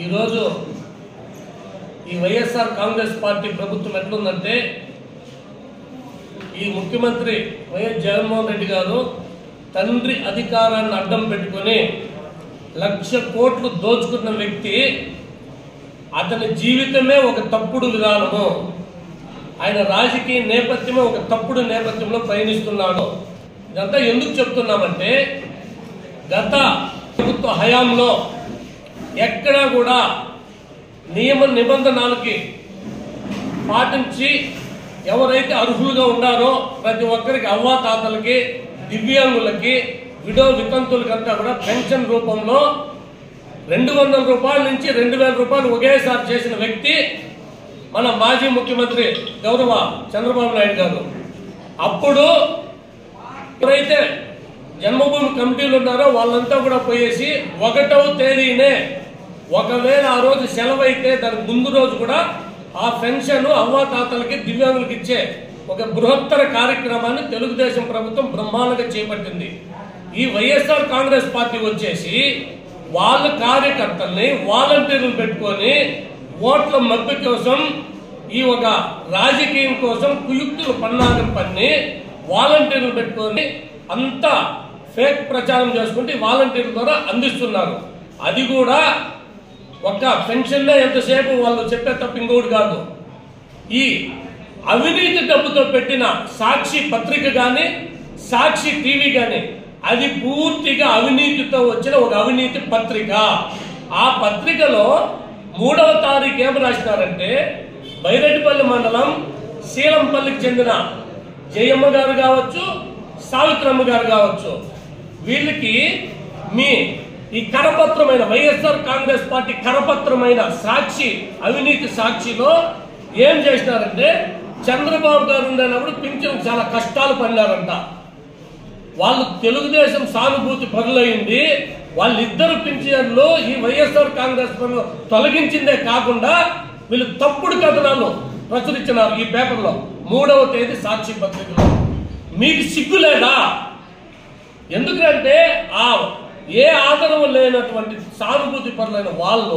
ఈరోజు ఈ వైఎస్ఆర్ కాంగ్రెస్ పార్టీ ప్రభుత్వం ఎట్లుందంటే ఈ ముఖ్యమంత్రి వైఎస్ జగన్మోహన్ రెడ్డి గారు తండ్రి అధికారాన్ని అడ్డం పెట్టుకొని 1,00,000 కోట్లు దోచుకున్న వ్యక్తి అతని జీవితమే ఒక తప్పుడు విధానము, ఆయన రాజకీయ నేపథ్యమే ఒక తప్పుడు నేపథ్యంలో పయనిస్తున్నాడు. ఇదంతా ఎందుకు చెప్తున్నామంటే గత ప్రభుత్వ హయాంలో ఎక్కడా కూడా నియమ నిబంధనలకి పాటించి ఎవరైతే అర్హులుగా ఉన్నారో ప్రతి ఒక్కరికి అవ్వాతాతలకి దివ్యాంగులకి విడో వితంతులకంతా కూడా పెన్షన్ రూపంలో 200 రూపాయల నుంచి 2,000 రూపాయలు ఒకేసారి చేసిన వ్యక్తి మన మాజీ ముఖ్యమంత్రి గౌరవ చంద్రబాబు నాయుడు గారు. అప్పుడు ఎవరైతే జన్మభూమి కమిటీలు ఉన్నారో వాళ్ళంతా కూడా పోయేసి 1వ తేదీనే ఒకవేళ ఆ రోజు సెలవు అయితే దాని ముందు రోజు కూడా ఆ పెన్షన్ అవ్వాతాతలకి దివ్యాంగులకి ఇచ్చే ఒక బృహత్తర కార్యక్రమాన్ని తెలుగుదేశం ప్రభుత్వం బ్రహ్మాండంగా చేపట్టింది. ఈ వైఎస్ఆర్ కాంగ్రెస్ పార్టీ వచ్చేసి వాళ్ళ కార్యకర్తల్ని వాలంటీర్లు పెట్టుకొని ఓట్ల మద్దతు కోసం ఈ ఒక రాజకీయం కోసం కుయుక్తులు పన్నాగం పన్ని వాలంటీర్లు పెట్టుకొని అంతా ఫేక్ ప్రచారం చేసుకుంటే వాలంటీర్ల ద్వారా అందిస్తున్నారు. అది కూడా ఒక పెన్షన్లో ఎంతసేపు వాళ్ళు చెప్పే తప్ప ఇంకోటి కాదు. ఈ అవినీతి డబ్బుతో పెట్టిన సాక్షి పత్రిక కానీ సాక్షి టీవీ కానీ అది పూర్తిగా అవినీతితో వచ్చిన ఒక అవినీతి పత్రిక. ఆ పత్రికలో 3వ తారీఖు ఏం రాసినారంటే బైరెడ్డిపల్లి మండలం శీలంపల్లికి చెందిన జయమ్మ గారు కావచ్చు, సావిత్రమ్మ గారు కావచ్చు, వీళ్ళకి మీ ఈ కరపత్రమైన వైఎస్ఆర్ కాంగ్రెస్ పార్టీ కరపత్రమైన సాక్షి అవినీతి సాక్షిలో ఏం చేసినారంటే చంద్రబాబు గారు ఉండేటప్పుడు పింఛన్ చాలా కష్టాలు పడినారంట. వాళ్ళు తెలుగుదేశం సానుభూతి పరులైంది. వాళ్ళిద్దరు పింఛన్లు ఈ వైఎస్ఆర్ కాంగ్రెస్ తొలగించిందే కాకుండా వీళ్ళు తప్పుడు కథనాలు ప్రచురించినారు ఈ పేపర్లో 3వ తేదీ సాక్షి పత్రికలో. మీకు సిగ్గు లేదా? ఎందుకంటే ఆ ఏ ఆధారం లేనటువంటి సానుభూతి పరులైన వాళ్ళు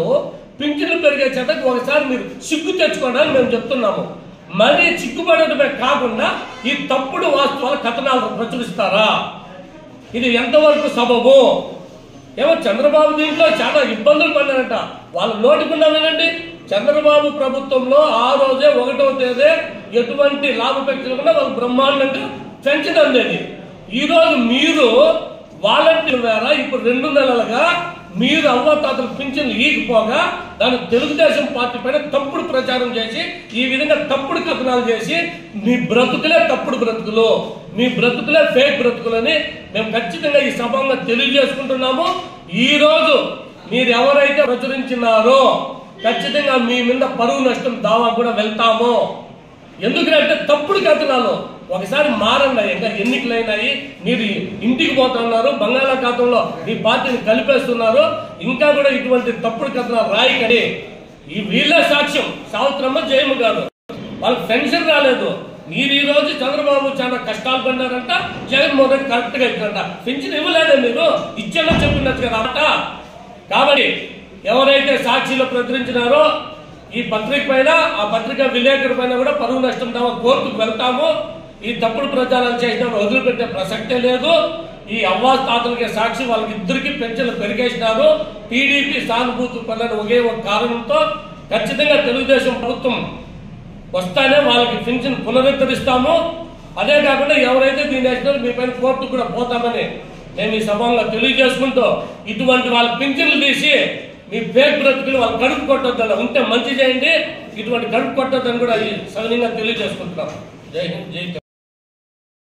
పింఛన్లు పెరిగే చెత్తకు ఒకసారి మీరు సిగ్గు తెచ్చుకోవడానికి మేము చెప్తున్నాము. మరీ చిక్కుపడటమే కాకుండా ఈ తప్పుడు వాస్తవాల కథనాలను ప్రచురిస్తారా? ఇది ఎంతవరకు సబబు? ఏమో చంద్రబాబు దీంట్లో చాలా ఇబ్బందులు పడినారంట. వాళ్ళు నోటుకున్నా వినండి, చంద్రబాబు ప్రభుత్వంలో ఆ రోజే 1వ తేదీ ఎటువంటి లాభపేక్ష లేకుండా వాళ్ళు బ్రహ్మాండంగా పెన్షన్ అందేది. ఈరోజు మీరు వాలంటీర్ ద్వారా ఇప్పుడు 2 నెలలుగా మీరు అవ్వాతాతల పింఛన్లు ఈగిపోగా దాన్ని తెలుగుదేశం పార్టీ పైన తప్పుడు ప్రచారం చేసి ఈ విధంగా తప్పుడు కథనాలు చేసి మీ బ్రతుకులే తప్పుడు బ్రతుకులు, మీ బ్రతుకులే ఫేక్ బ్రతుకులని మేము ఖచ్చితంగా ఈ సభంగా తెలియజేసుకుంటున్నాము. ఈ రోజు మీరు ఎవరైతే ప్రచురించినారో ఖచ్చితంగా మీ మీద పరువు నష్టం దావా కూడా వెళ్తాము. ఎందుకంటే తప్పుడు కథనాలు ఒకసారి మారండి. ఇంకా ఎన్నికలైనాయి, మీరు ఇంటికి పోతున్నారు, బంగాళాఖాతంలో ఈ పార్టీని కలిపేస్తున్నారు. ఇంకా కూడా ఇటువంటి తప్పుడు కథనాలు రాయికడి. ఈ వీళ్ళే సాక్ష్యం. సావిత్రమ్మ జయమ్మ గారు వాళ్ళకి పెన్షన్ రాలేదు. మీరు ఈ రోజు చంద్రబాబు చాలా కష్టాలు పడినారంట, జగన్మోహన్ రెడ్డి కరెక్ట్ గా ఇచ్చారంట. పెన్షన్ ఇవ్వలేదా? మీరు ఇచ్చేలా చెప్పినట్టు కదా. కాబట్టి ఎవరైతే సాక్షిలో ప్రచురించినారో ఈ పత్రిక పైన ఆ పత్రిక విలేకరు పైన కూడా పరువు నష్టం దావా కోర్టుకు వెళ్తాము. ఈ తప్పుడు ప్రచారాలు చేసినప్పుడు వదిలిపెట్టే ప్రసక్తే లేదు. ఈ అవ్వాతాతలకి సాక్షి వాళ్ళకి ఇద్దరికి పెన్షన్లు పెరిగేసినారు. టీడీపీ సానుభూతి పనులను ఒకే ఒక కారణంతో ఖచ్చితంగా తెలుగుదేశం ప్రభుత్వం వస్తానే వాళ్ళకి పెన్షన్ పునరుద్ధరిస్తాము. అదే కాకుండా ఎవరైతే దీన్ని వేసినారో మీ పైన కోర్టుకు కూడా పోతామని మేము ఈ సభంగా తెలియజేసుకుంటూ ఇటువంటి వాళ్ళ పెన్షన్లు తీసి మీ ఫేక్ బ్రతుకులు వాళ్ళు కడుపు కొట్టొద్దని ఉంటే మంచి చేయండి. ఇటువంటి కడుపు కొట్టొద్దని కూడా ఈ సవినీయంగా తెలియజేసుకుంటున్నాం. జై హింద్, జై